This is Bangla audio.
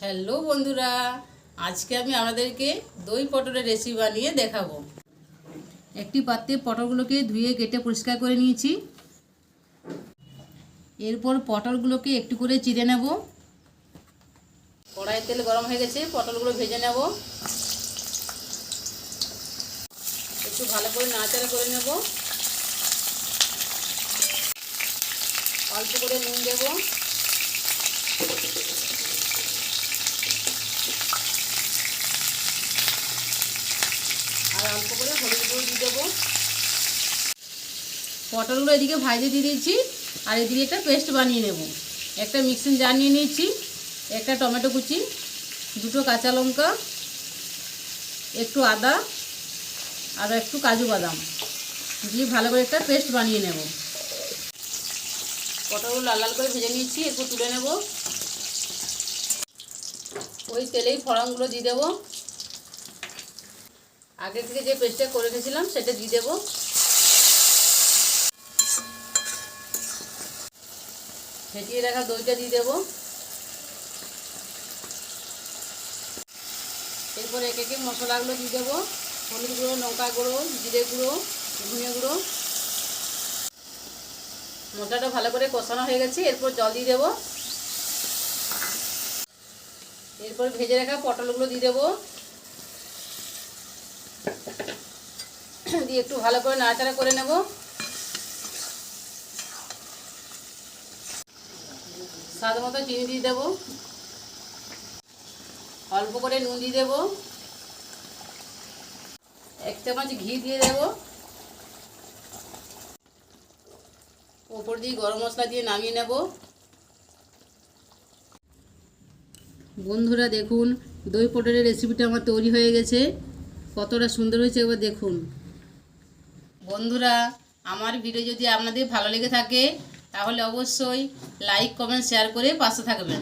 হ্যালো বন্ধুরা, আজকে আমি আপনাদেরকে দই পটলের রেসিপি বানিয়ে দেখাবো। একটি পাত্রে পটলগুলোকে ধুয়ে কেটে পরিষ্কার করে নিয়েছি। এরপর পটলগুলোকে একটু করে চিড়ে নেব। কড়াইয়ের তেল গরম হয়ে গেছে, পটলগুলো ভেজে নেব। একটু ভালো করে নাড়াচাড়া করে নেব। অল্প করে নুন দেব, আর অল্প করে হলুদ গুঁড়ো দিয়ে দেবো। পটলগুলো এদিকে ভাজে দিয়ে দিয়েছি, আর এদিকে একটা পেস্ট বানিয়ে নেব। একটা মিক্সিং জার নিয়ে নিয়েছি, একটা টমেটো কুচি, দুটো কাঁচা লঙ্কা, একটু আদা আর একটু কাজু বাদাম দিয়ে ভালো করে একটা পেস্ট বানিয়ে নেব। পটলগুলো লাল লাল করে ভেজে নিয়েছি, এরপর তুলে নেব। ওই তেলেই ফোড়নগুলো দিয়ে দেবো। আগে থেকে যে পেস্টটা করে রেখেছিলাম সেটা দিয়ে দেবো। ফেটিয়ে রাখা দইটা দিয়ে দেবো। এরপর একে একে মশলাগুলো দিয়ে দেবো। হলুদ গুঁড়ো, লঙ্কা গুঁড়ো, জিরে গুঁড়ো, ধনে গুঁড়ো। মশলাটা ভালো করে কষানো হয়ে গেছে, এরপর জল দিয়ে দেবো। এরপর ভেজে রাখা পটলগুলো দিয়ে দেবো, দিয়ে একটু ভালো করে নাড়াচাড়া করে নেব। স্বাদ মতো চিনি দিয়ে দেবো, অল্প করে নুন দিয়ে দেবো, 1 চামচ ঘি দিয়ে দেবো। ওপর দিয়ে গরম মশলা দিয়ে নামিয়ে নেব। বন্ধুরা দেখুন, দই পটলের রেসিপিটা আমার তৈরি হয়ে গেছে। কতটা সুন্দর হয়েছে এবার দেখুন। বন্ধুরা, আমার ভিডিও যদি আপনাদের ভালো লেগে থাকে তাহলে অবশ্যই লাইক, কমেন্ট, শেয়ার করে পাশে থাকবেন।